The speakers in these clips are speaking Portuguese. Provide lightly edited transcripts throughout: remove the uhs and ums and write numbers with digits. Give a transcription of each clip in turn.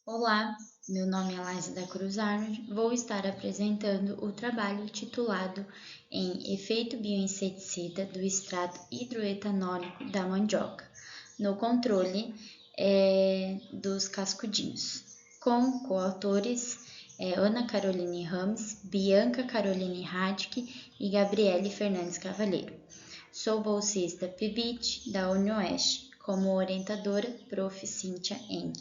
Olá, meu nome é Laisa da Cruz Arnold. Vou estar apresentando o trabalho titulado em Efeito bioinseticida do extrato hidroetanólico da mandioca no controle dos cascudinhos, com coautores Ana Caroline Ramos, Bianca Caroline Radke e Gabriele Fernandes Cavalheiro. Sou bolsista PIBIT da UniOeste, como orientadora Prof. Cíntia Eng.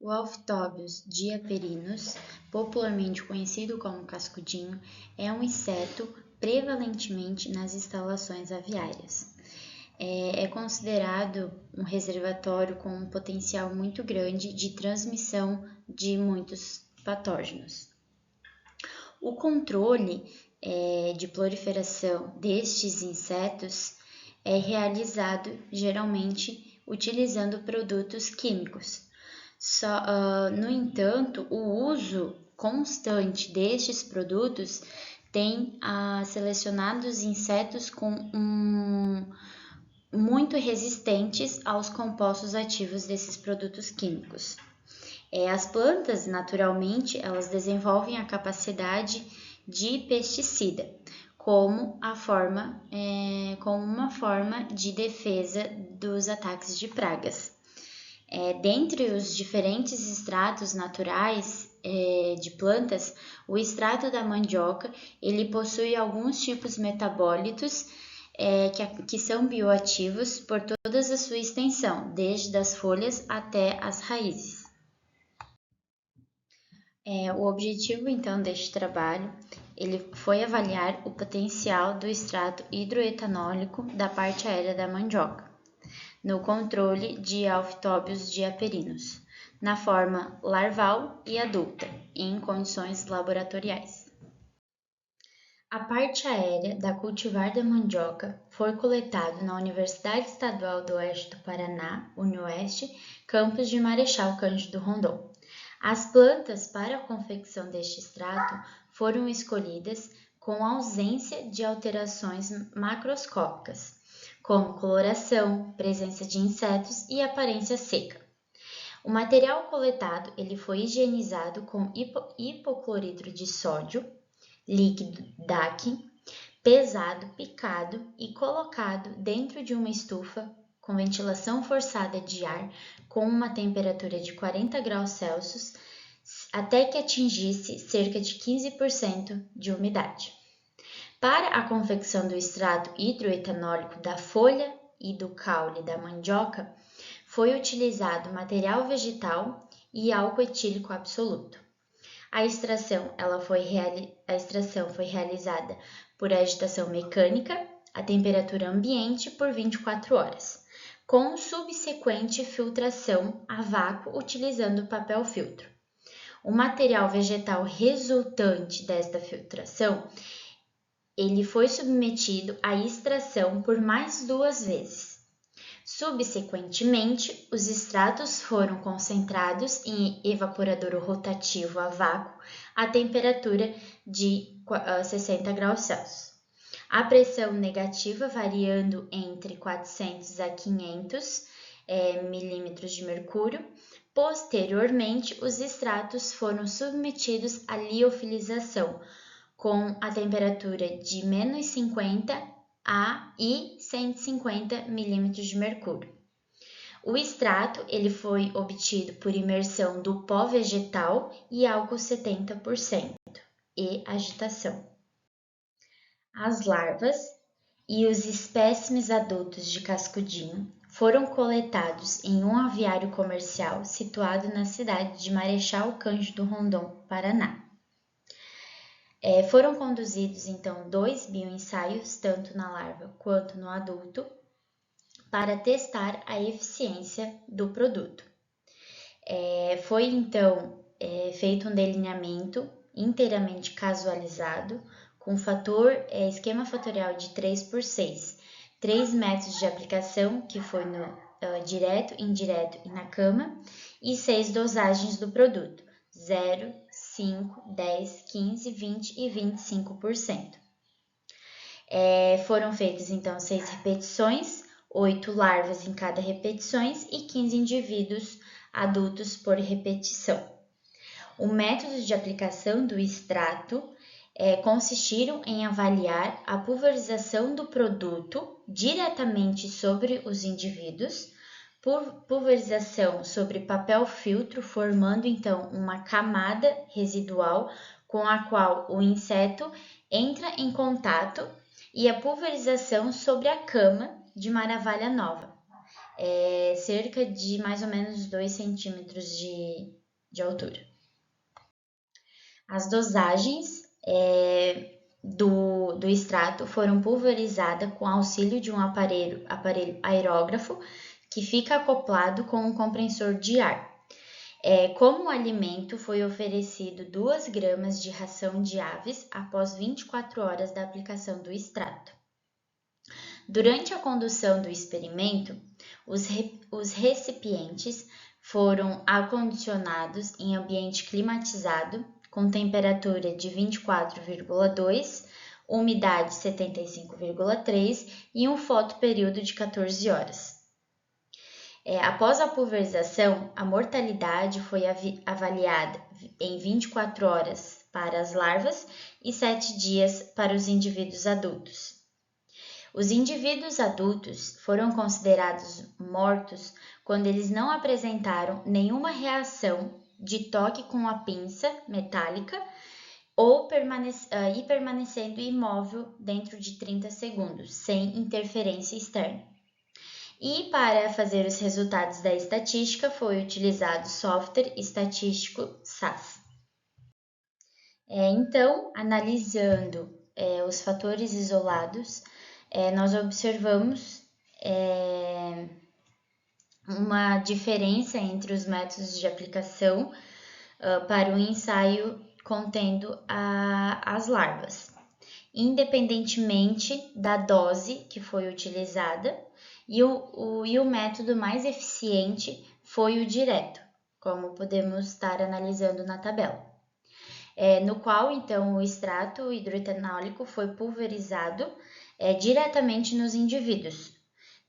O Alphitobius diaperinus, popularmente conhecido como cascudinho, é um inseto prevalentemente nas instalações aviárias. É considerado um reservatório com um potencial muito grande de transmissão de muitos patógenos. O controle de proliferação destes insetos é realizado geralmente utilizando produtos químicos. No entanto, o uso constante destes produtos tem selecionados insetos muito resistentes aos compostos ativos desses produtos químicos. As plantas, naturalmente, elas desenvolvem a capacidade de pesticida como uma forma de defesa dos ataques de pragas. Dentre os diferentes extratos naturais de plantas, o extrato da mandioca ele possui alguns tipos metabólitos que são bioativos por toda a sua extensão, desde as folhas até as raízes. O objetivo, então, deste trabalho ele foi avaliar o potencial do extrato hidroetanólico da parte aérea da mandioca no controle de Alphitobius diaperinus, na forma larval e adulta, em condições laboratoriais. A parte aérea da cultivar da mandioca foi coletado na Universidade Estadual do Oeste do Paraná, UniOeste, campus de Marechal Cândido Rondon. As plantas para a confecção deste extrato foram escolhidas com ausência de alterações macroscópicas, como coloração, presença de insetos e aparência seca. O material coletado ele foi higienizado com hipocloridro de sódio, líquido DAC, pesado, picado e colocado dentro de uma estufa com ventilação forçada de ar com uma temperatura de 40 graus Celsius até que atingisse cerca de 15% de umidade. Para a confecção do extrato hidroetanólico da folha e do caule da mandioca, foi utilizado material vegetal e álcool etílico absoluto. A extração foi realizada por agitação mecânica a temperatura ambiente por 24 horas, com subsequente filtração a vácuo utilizando papel filtro. O material vegetal resultante desta filtração ele foi submetido à extração por mais 2 vezes. Subsequentemente, os extratos foram concentrados em evaporador rotativo a vácuo a temperatura de 60 graus Celsius. A pressão negativa variando entre 400 a 500 milímetros de mercúrio. Posteriormente, os extratos foram submetidos à liofilização, com a temperatura de menos 50 a e 150 milímetros de mercúrio. O extrato ele foi obtido por imersão do pó vegetal e álcool 70% e agitação. As larvas e os espécimes adultos de cascudinho foram coletados em um aviário comercial situado na cidade de Marechal Cândido Rondon, Paraná. Foram conduzidos, então, 2 bioensaios, tanto na larva quanto no adulto, para testar a eficiência do produto. Foi, então, feito um delineamento inteiramente casualizado, com esquema fatorial de 3/6, 3 métodos de aplicação, que foi no direto, indireto e na cama, e 6 dosagens do produto, 0, 5, 10, 15, 20 e 25%. Foram feitas, então, 6 repetições, 8 larvas em cada repetição e 15 indivíduos adultos por repetição. O método de aplicação do extrato consistiram em avaliar a pulverização do produto diretamente sobre os indivíduos, pulverização sobre papel filtro, formando então uma camada residual com a qual o inseto entra em contato, e a pulverização sobre a cama de maravalha nova, cerca de mais ou menos 2 centímetros de altura. As dosagens do extrato foram pulverizadas com auxílio de um aparelho aerógrafo que fica acoplado com um compressor de ar. Como alimento, foi oferecido 2 gramas de ração de aves após 24 horas da aplicação do extrato. Durante a condução do experimento, os recipientes foram acondicionados em ambiente climatizado, com temperatura de 24,2, umidade 75,3 e um fotoperíodo de 14 horas. Após a pulverização, a mortalidade foi avaliada em 24 horas para as larvas e 7 dias para os indivíduos adultos. Os indivíduos adultos foram considerados mortos quando eles não apresentaram nenhuma reação de toque com a pinça metálica ou permanecendo imóvel dentro de 30 segundos, sem interferência externa. E para fazer os resultados da estatística foi utilizado o software estatístico SAS. Então, analisando os fatores isolados, nós observamos uma diferença entre os métodos de aplicação para o ensaio contendo as larvas, independentemente da dose que foi utilizada, e o método mais eficiente foi o direto, como podemos estar analisando na tabela, no qual então o extrato hidroetanólico foi pulverizado diretamente nos indivíduos,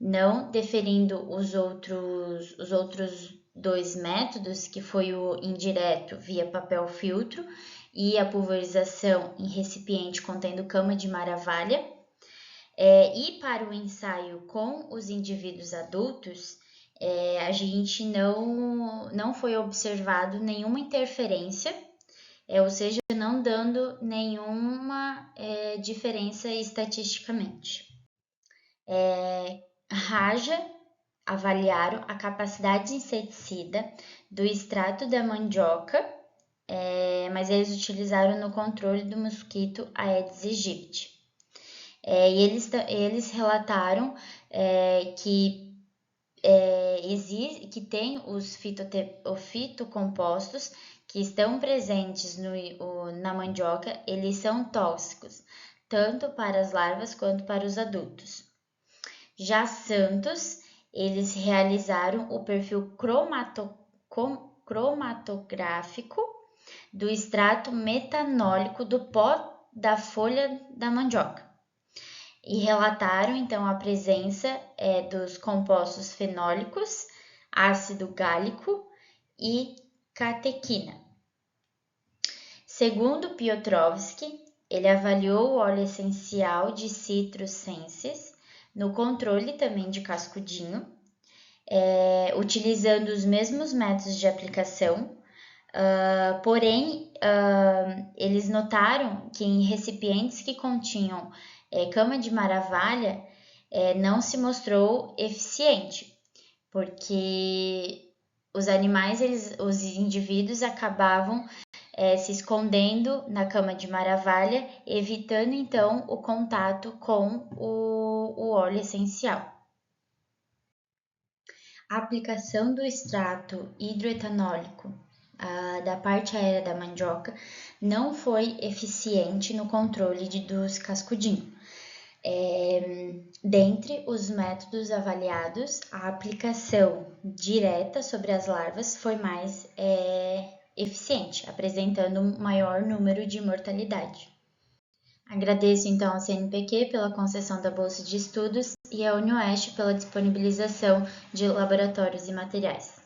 não deferindo os outros 2 métodos, que foi o indireto via papel filtro e a pulverização em recipiente contendo cama de maravalha. E para o ensaio com os indivíduos adultos, a gente não foi observado nenhuma interferência, ou seja, não dando nenhuma diferença estatisticamente. Raja avaliaram a capacidade de inseticida do extrato da mandioca, mas eles utilizaram no controle do mosquito Aedes aegypti. E eles relataram que tem os fitocompostos que estão presentes na mandioca, eles são tóxicos, tanto para as larvas quanto para os adultos. Já Santos, eles realizaram o perfil cromatográfico do extrato metanólico do pó da folha da mandioca e relataram então a presença dos compostos fenólicos, ácido gálico e catequina. Segundo Piotrowski, ele avaliou o óleo essencial de Citrus sensis no controle também de cascudinho, utilizando os mesmos métodos de aplicação, porém, eles notaram que em recipientes que continham cama de maravalha não se mostrou eficiente, porque os animais, os indivíduos acabavam se escondendo na cama de maravalha, evitando então o contato com o óleo essencial. A aplicação do extrato hidroetanólico da parte aérea da mandioca não foi eficiente no controle dos cascudinhos. Dentre os métodos avaliados, a aplicação direta sobre as larvas foi mais eficiente, apresentando um maior número de mortalidade. Agradeço então ao CNPq pela concessão da Bolsa de Estudos e à UniOeste pela disponibilização de laboratórios e materiais.